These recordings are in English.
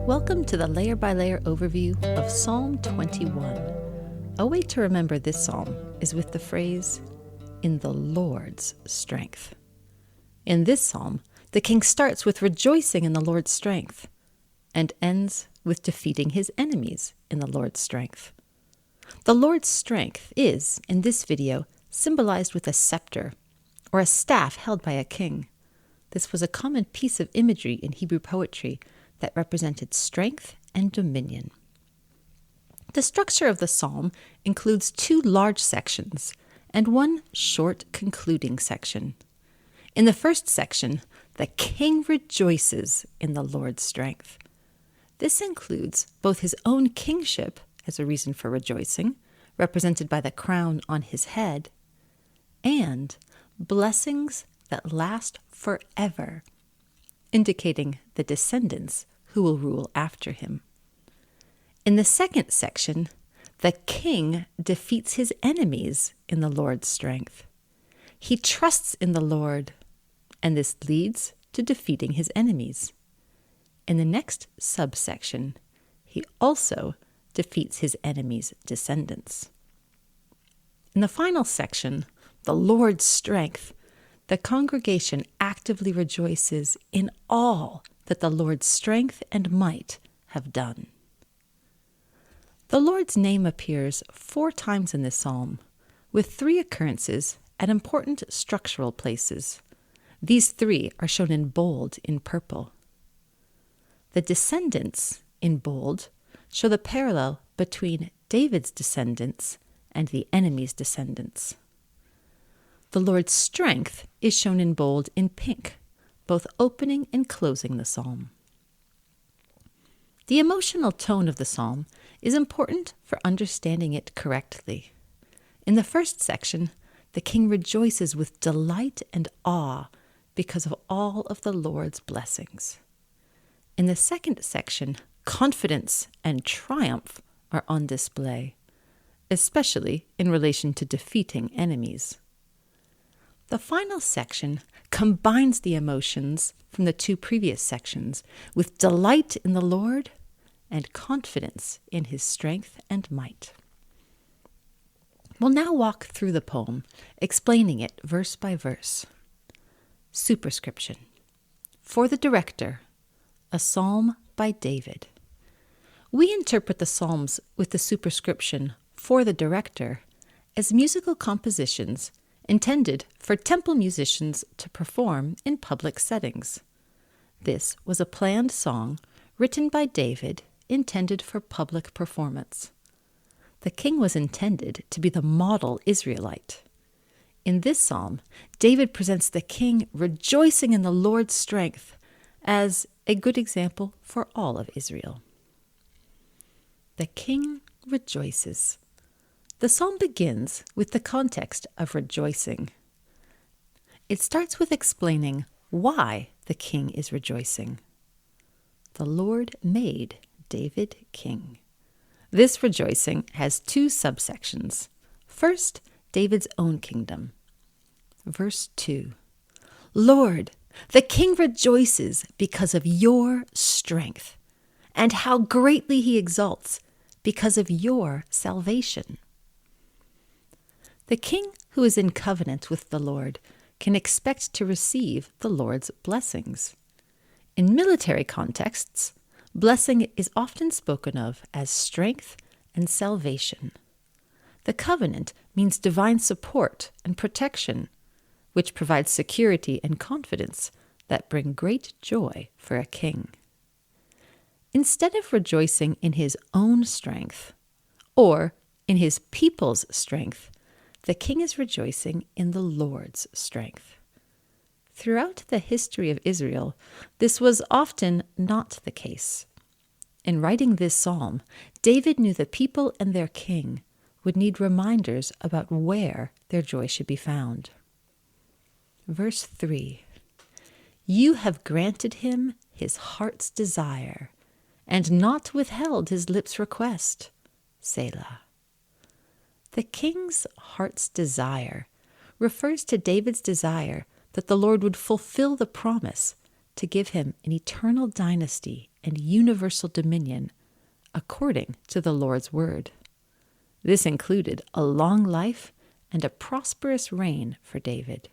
Welcome to the layer-by-layer overview of Psalm 21. A way to remember this psalm is with the phrase, "in the Lord's strength." In this psalm, the king starts with rejoicing in the Lord's strength and ends with defeating his enemies in the Lord's strength. The Lord's strength is, in this video, symbolized with a scepter, or a staff held by a king. This was a common piece of imagery in Hebrew poetry that represented strength and dominion. The structure of the psalm includes two large sections and one short concluding section. In the first section, the king rejoices in the Lord's strength. This includes both his own kingship as a reason for rejoicing, represented by the crown on his head, and blessings that last forever, indicating the descendants who will rule after him. In the second section, the king defeats his enemies in the Lord's strength. He trusts in the Lord, and this leads to defeating his enemies. In the next subsection, he also defeats his enemies' descendants. In the final section, the Lord's strength, the congregation actively rejoices in all that the Lord's strength and might have done. The Lord's name appears 4 times in this psalm, with 3 occurrences at important structural places. These 3 are shown in bold in purple. The descendants, in bold, show the parallel between David's descendants and the enemy's descendants. The Lord's strength is shown in bold in pink, both opening and closing the psalm. The emotional tone of the psalm is important for understanding it correctly. In the first section, the king rejoices with delight and awe because of all of the Lord's blessings. In the second section, confidence and triumph are on display, especially in relation to defeating enemies. The final section combines the emotions from the 2 previous sections with delight in the Lord and confidence in his strength and might. We'll now walk through the poem, explaining it verse by verse. Superscription. For the director, a psalm by David. We interpret the psalms with the superscription, for the director, as musical compositions intended for temple musicians to perform in public settings. This was a planned song written by David intended for public performance. The king was intended to be the model Israelite. In this psalm, David presents the king rejoicing in the Lord's strength as a good example for all of Israel. The king rejoices. The psalm begins with the context of rejoicing. It starts with explaining why the king is rejoicing. The Lord made David king. This rejoicing has 2 subsections. First, David's own kingdom. Verse 2. Lord, the king rejoices because of your strength, and how greatly he exalts because of your salvation. The king who is in covenant with the Lord can expect to receive the Lord's blessings. In military contexts, blessing is often spoken of as strength and salvation. The covenant means divine support and protection, which provides security and confidence that bring great joy for a king. Instead of rejoicing in his own strength or in his people's strength, the king is rejoicing in the Lord's strength. Throughout the history of Israel, this was often not the case. In writing this psalm, David knew the people and their king would need reminders about where their joy should be found. Verse 3. You have granted him his heart's desire, and not withheld his lips' request. Selah. The king's heart's desire refers to David's desire that the Lord would fulfill the promise to give him an eternal dynasty and universal dominion according to the Lord's word. This included a long life and a prosperous reign for David.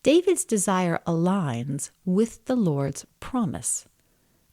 David's desire aligns with the Lord's promise,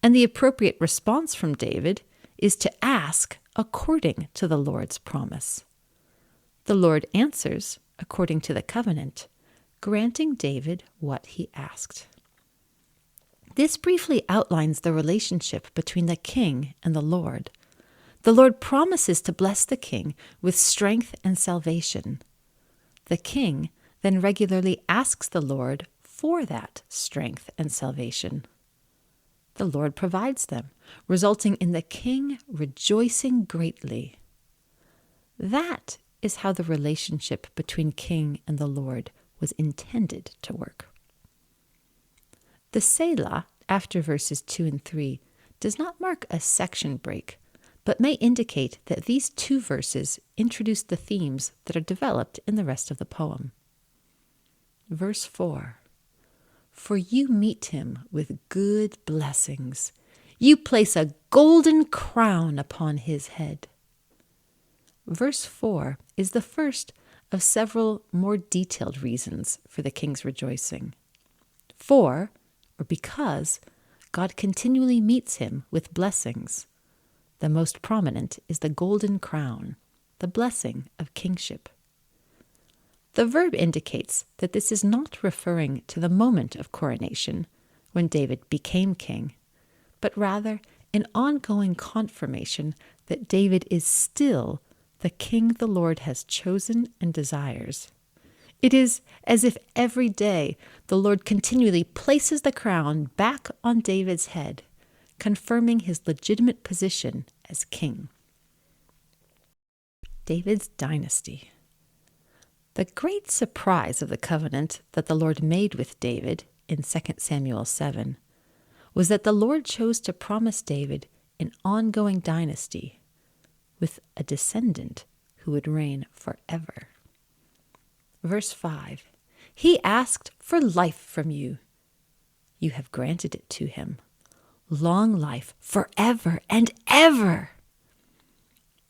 and the appropriate response from David is to ask according to the Lord's promise. The Lord answers according to the covenant, granting David what he asked. This briefly outlines the relationship between the king and the Lord. The Lord promises to bless the king with strength and salvation. The king then regularly asks the Lord for that strength and salvation. The Lord provides them, resulting in the king rejoicing greatly. That is how the relationship between king and the Lord was intended to work. The Selah, after verses 2 and 3, does not mark a section break, but may indicate that these two verses introduce the themes that are developed in the rest of the poem. Verse 4, "For you meet him with good blessings. You place a golden crown upon his head." Verse 4 is the first of several more detailed reasons for the king's rejoicing. For, or because, God continually meets him with blessings. The most prominent is the golden crown, the blessing of kingship. The verb indicates that this is not referring to the moment of coronation, when David became king, but rather an ongoing confirmation that David is still the king the Lord has chosen and desires. It is as if every day the Lord continually places the crown back on David's head, confirming his legitimate position as king. David's dynasty. The great surprise of the covenant that the Lord made with David in 2 Samuel 7 was that the Lord chose to promise David an ongoing dynasty with a descendant who would reign forever. Verse 5, "He asked for life from you. You have granted it to him. Long life forever and ever."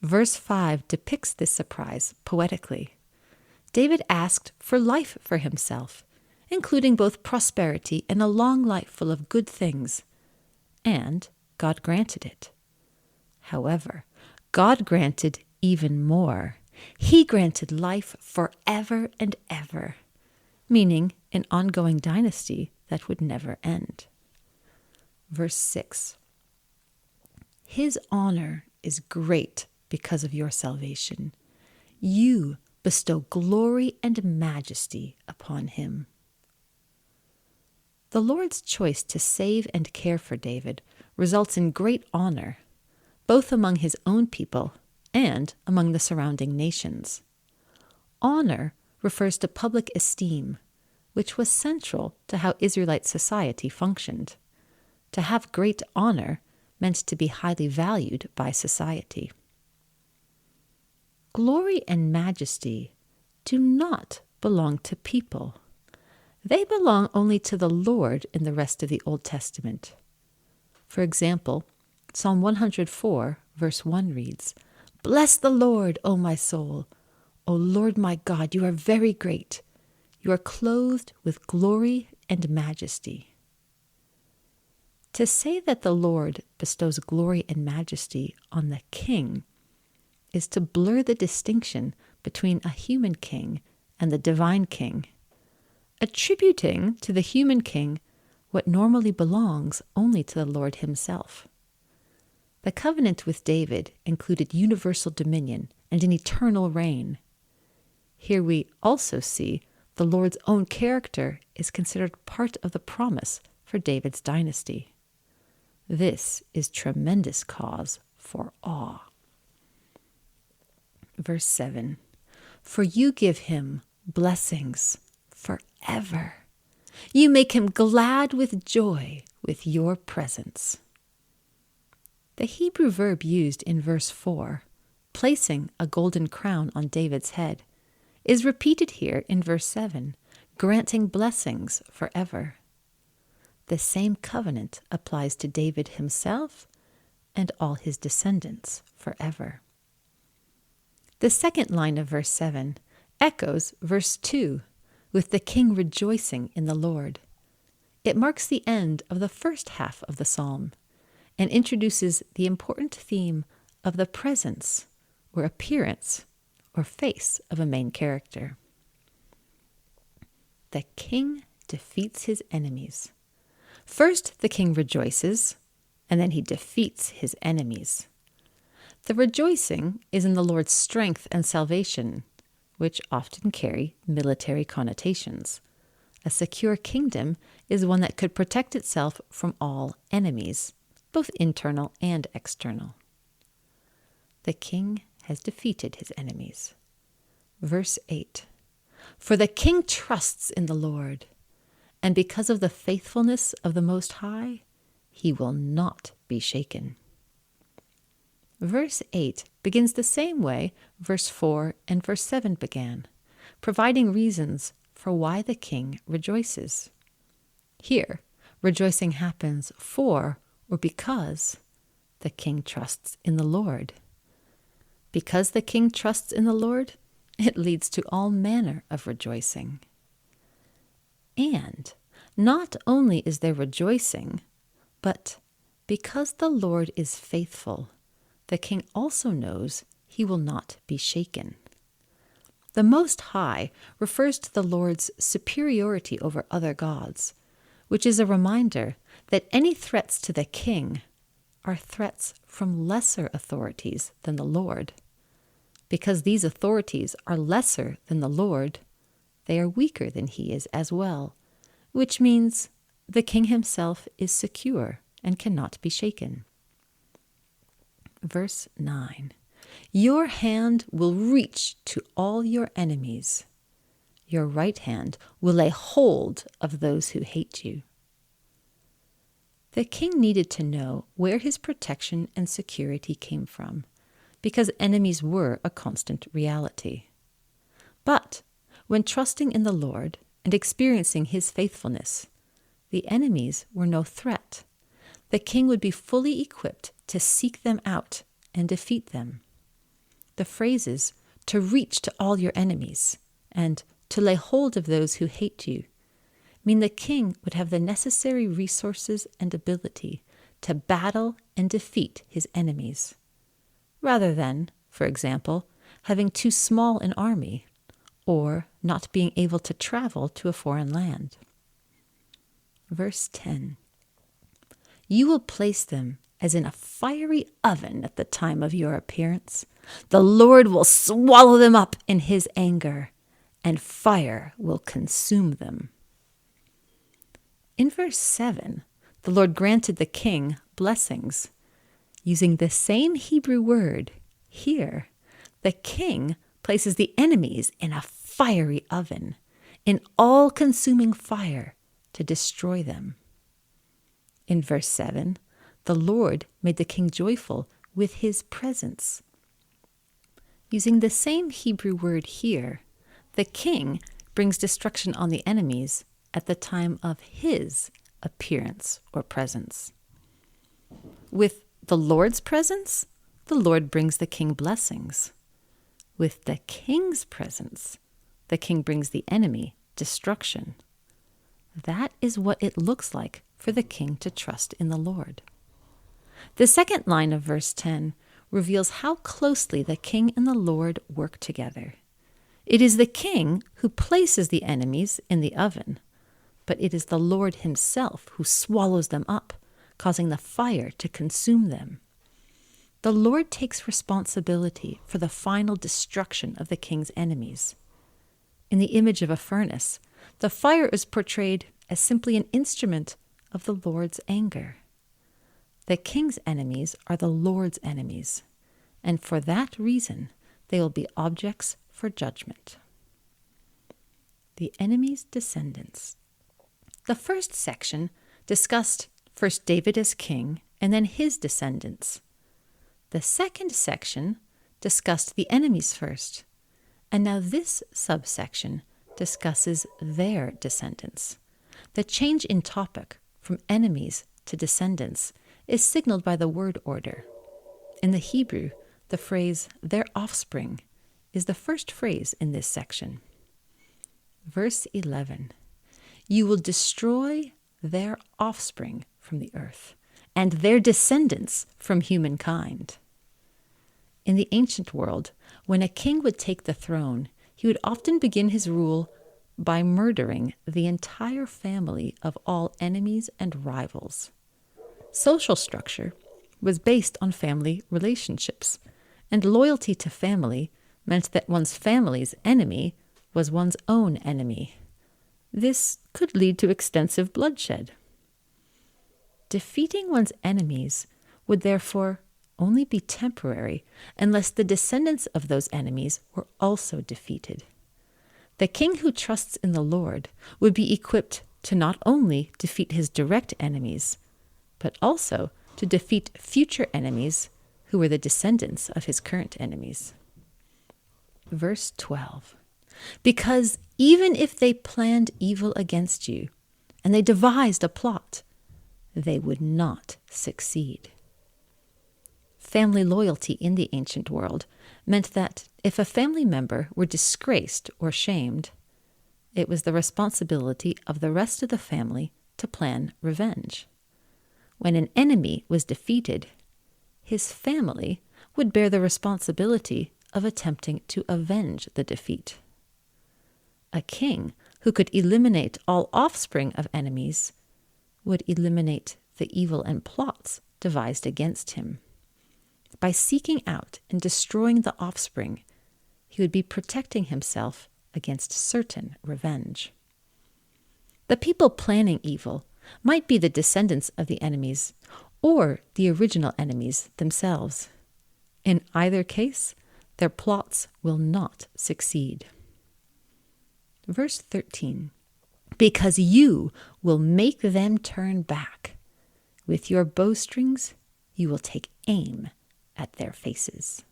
Verse 5 depicts this surprise poetically. David asked for life for himself, including both prosperity and a long life full of good things, and God granted it. However, God granted even more. He granted life forever and ever, meaning an ongoing dynasty that would never end. Verse 6, "His honor is great because of your salvation. You bestow glory and majesty upon him." The Lord's choice to save and care for David results in great honor, both among his own people and among the surrounding nations. Honor refers to public esteem, which was central to how Israelite society functioned. To have great honor meant to be highly valued by society. Glory and majesty do not belong to people. They belong only to the Lord in the rest of the Old Testament. For example, Psalm 104, verse 1 reads, "Bless the Lord, O my soul. O Lord my God, you are very great. You are clothed with glory and majesty." To say that the Lord bestows glory and majesty on the king is to blur the distinction between a human king and the divine king, attributing to the human king what normally belongs only to the Lord himself. The covenant with David included universal dominion and an eternal reign. Here we also see the Lord's own character is considered part of the promise for David's dynasty. This is tremendous cause for awe. Verse 7, "For you give him blessings forever. You make him glad with joy with your presence." The Hebrew verb used in verse 4, placing a golden crown on David's head, is repeated here in verse 7, granting blessings forever. the same covenant applies to David himself and all his descendants forever. The second line of verse 7 echoes verse 2, with the king rejoicing in the Lord. It marks the end of the first half of the psalm and introduces the important theme of the presence or appearance or face of a main character. The king defeats his enemies. First, the king rejoices, and then he defeats his enemies. The rejoicing is in the Lord's strength and salvation, which often carry military connotations. A secure kingdom is one that could protect itself from all enemies, both internal and external. The king has defeated his enemies. Verse 8, for the king trusts in the Lord, and because of the faithfulness of the Most High, he will not be shaken. Verse 8 begins the same way verse 4 and verse 7 began, providing reasons for why the king rejoices. Here, rejoicing happens for or because the king trusts in the Lord. Because the king trusts in the Lord, it leads to all manner of rejoicing. And not only is there rejoicing, but because the Lord is faithful, the king also knows he will not be shaken. The Most High refers to the Lord's superiority over other gods, which is a reminder that any threats to the king are threats from lesser authorities than the Lord. Because these authorities are lesser than the Lord, they are weaker than he is as well, which means the king himself is secure and cannot be shaken. Verse 9, your hand will reach to all your enemies. Your right hand will lay hold of those who hate you. The king needed to know where his protection and security came from, because enemies were a constant reality. But when trusting in the Lord and experiencing his faithfulness, the enemies were no threat. The king would be fully equipped to seek them out and defeat them. The phrases, to reach to all your enemies, and to lay hold of those who hate you, mean the king would have the necessary resources and ability to battle and defeat his enemies, rather than, for example, having too small an army, or not being able to travel to a foreign land. Verse 10, you will place them as in a fiery oven at the time of your appearance. The Lord will swallow them up in his anger, and fire will consume them. In verse 7, the Lord granted the king blessings. Using the same Hebrew word, here, the king places the enemies in a fiery oven, in all-consuming fire to destroy them. In verse 7, the Lord made the king joyful with his presence. Using the same Hebrew word here, the king brings destruction on the enemies at the time of his appearance or presence. With the Lord's presence, the Lord brings the king blessings. With the king's presence, the king brings the enemy destruction. That is what it looks like for the king to trust in the Lord. The second line of verse 10 reveals how closely the king and the Lord work together. It is the king who places the enemies in the oven, but it is the Lord himself who swallows them up, causing the fire to consume them. The Lord takes responsibility for the final destruction of the king's enemies. In the image of a furnace, the fire is portrayed as simply an instrument of the Lord's anger. The king's enemies are the Lord's enemies, and for that reason, they will be objects for judgment. The enemy's descendants. The first section discussed first David as king and then his descendants. The second section discussed the enemies first, and now this subsection discusses their descendants. The change in topic from enemies to descendants is signaled by the word order. In the Hebrew, the phrase, their offspring, is the first phrase in this section. Verse 11, you will destroy their offspring from the earth, and their descendants from humankind. In the ancient world, when a king would take the throne, he would often begin his rule by murdering the entire family of all enemies and rivals. Social structure was based on family relationships, and loyalty to family meant that one's family's enemy was one's own enemy. This could lead to extensive bloodshed. Defeating one's enemies would therefore only be temporary unless the descendants of those enemies were also defeated. The king who trusts in the Lord would be equipped to not only defeat his direct enemies, but also to defeat future enemies who were the descendants of his current enemies. Verse 12, because even if they planned evil against you, and they devised a plot, they would not succeed. Family loyalty in the ancient world meant that if a family member were disgraced or shamed, it was the responsibility of the rest of the family to plan revenge. When an enemy was defeated, his family would bear the responsibility of attempting to avenge the defeat. A king who could eliminate all offspring of enemies would eliminate the evil and plots devised against him. By seeking out and destroying the offspring, he would be protecting himself against certain revenge. The people planning evil might be the descendants of the enemies or the original enemies themselves. In either case, their plots will not succeed. Verse 13, because you will make them turn back. With your bowstrings, you will take aim at their faces.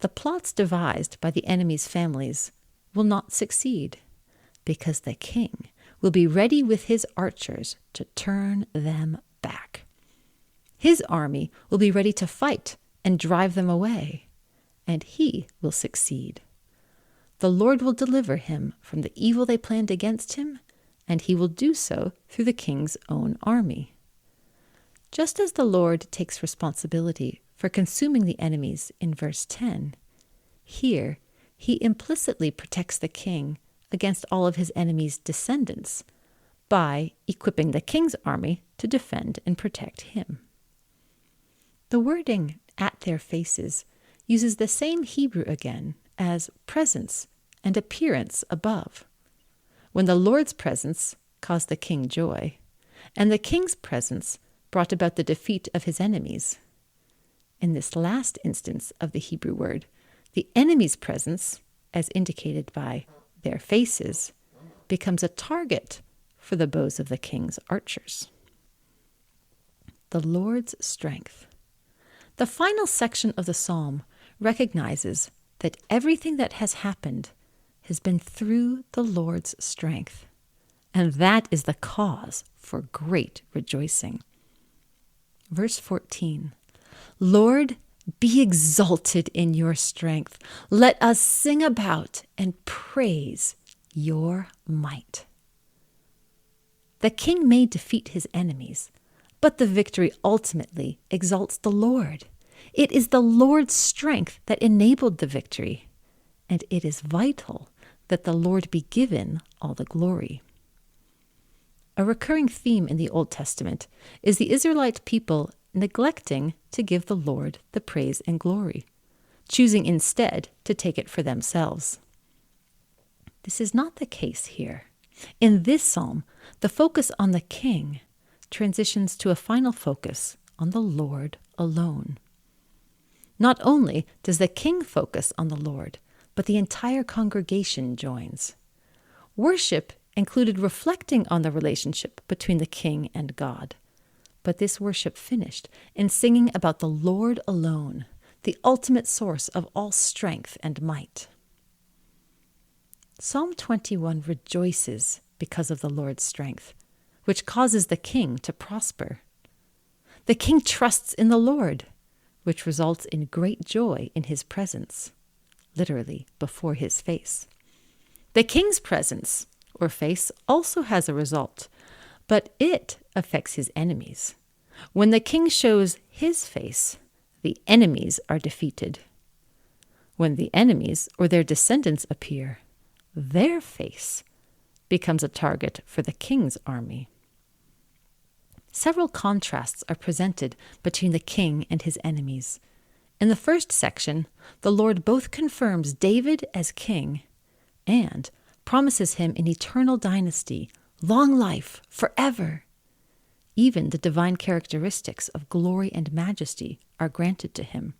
The plots devised by the enemies' families will not succeed because the king will be ready with his archers to turn them back. His army will be ready to fight and drive them away, and he will succeed. The Lord will deliver him from the evil they planned against him, and he will do so through the king's own army. Just as the Lord takes responsibility for consuming the enemies in verse 10, here he implicitly protects the king against all of his enemies' descendants by equipping the king's army to defend and protect him. The wording "at their faces" uses the same Hebrew again as presence and appearance above, when the Lord's presence caused the king joy, and the king's presence brought about the defeat of his enemies. In this last instance of the Hebrew word, the enemy's presence, as indicated by their faces, becomes a target for the bows of the king's archers. The Lord's strength. The final section of the psalm recognizes that everything that has happened has been through the Lord's strength, and that is the cause for great rejoicing. Verse 14, Lord, be exalted in your strength. Let us sing about and praise your might. The king may defeat his enemies, but the victory ultimately exalts the Lord. It is the Lord's strength that enabled the victory, and it is vital that the Lord be given all the glory. A recurring theme in the Old Testament is the Israelite people neglecting to give the Lord the praise and glory, choosing instead to take it for themselves. This is not the case here. In this psalm, the focus on the king transitions to a final focus on the Lord alone. Not only does the king focus on the Lord, but the entire congregation joins. Worship included reflecting on the relationship between the king and God. But this worship finished in singing about the Lord alone, the ultimate source of all strength and might. Psalm 21 rejoices because of the Lord's strength, which causes the king to prosper. The king trusts in the Lord, which results in great joy in his presence, literally before his face. The king's presence or face also has a result, but it affects his enemies. When the king shows his face, the enemies are defeated. When the enemies or their descendants appear, their face becomes a target for the king's army. Several contrasts are presented between the king and his enemies. In the first section, the Lord both confirms David as king and promises him an eternal dynasty, long life, forever. Even the divine characteristics of glory and majesty are granted to him.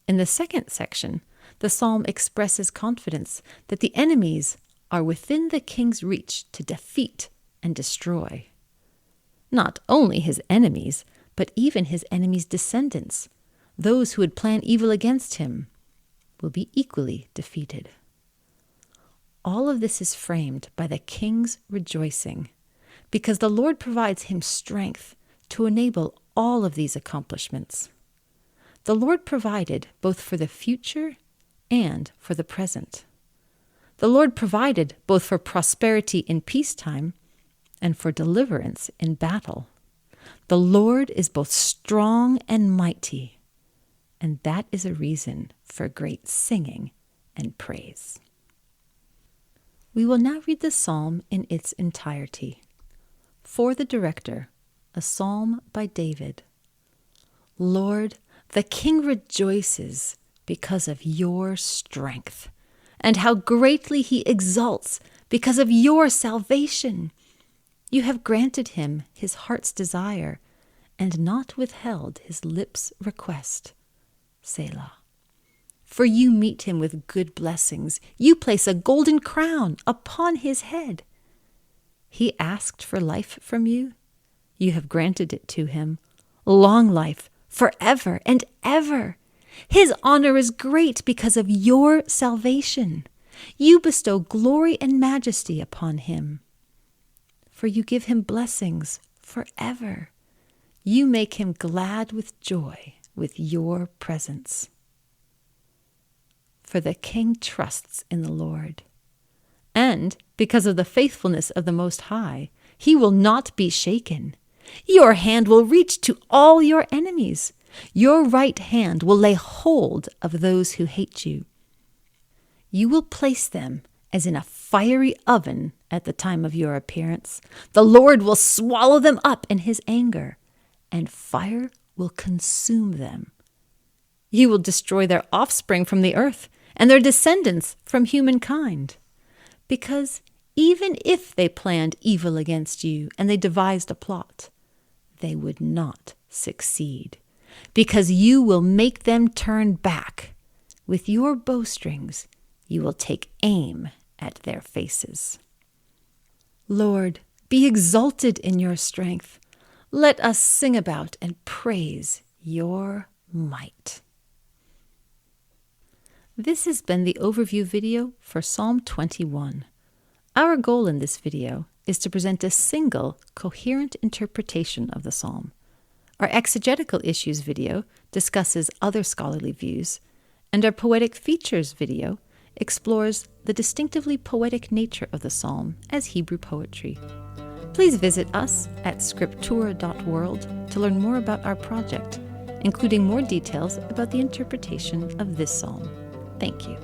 In the second section, the psalm expresses confidence that the enemies are within the king's reach to defeat and destroy. Not only his enemies, but even his enemies' descendants, those who would plan evil against him, will be equally defeated. All of this is framed by the king's rejoicing, because the Lord provides him strength to enable all of these accomplishments. The Lord provided both for the future and for the present. The Lord provided both for prosperity in peacetime and for deliverance in battle. The Lord is both strong and mighty, and that is a reason for great singing and praise. We will now read the psalm in its entirety. For the director, a psalm by David. Lord, the king rejoices because of your strength, and how greatly he exults because of your salvation. You have granted him his heart's desire, and not withheld his lips' request. Selah. For you meet him with good blessings. You place a golden crown upon his head. He asked for life from you. You have granted it to him. Long life, forever and ever. His honor is great because of your salvation. You bestow glory and majesty upon him. For you give him blessings forever. You make him glad with joy with your presence. For the king trusts in the Lord. And because of the faithfulness of the Most High, he will not be shaken. Your hand will reach to all your enemies. Your right hand will lay hold of those who hate you. You will place them as in a fiery oven at the time of your appearance. The Lord will swallow them up in his anger, and fire will consume them. You will destroy their offspring from the earth, and their descendants from humankind. Because even if they planned evil against you and they devised a plot, they would not succeed, because you will make them turn back. With your bowstrings, you will take aim at their faces. Lord, be exalted in your strength. Let us sing about and praise your might. This has been the overview video for Psalm 21. Our goal in this video is to present a single, coherent interpretation of the psalm. Our exegetical issues video discusses other scholarly views, and our poetic features video explores the distinctively poetic nature of the psalm as Hebrew poetry. Please visit us at scriptura.world to learn more about our project, including more details about the interpretation of this psalm. Thank you.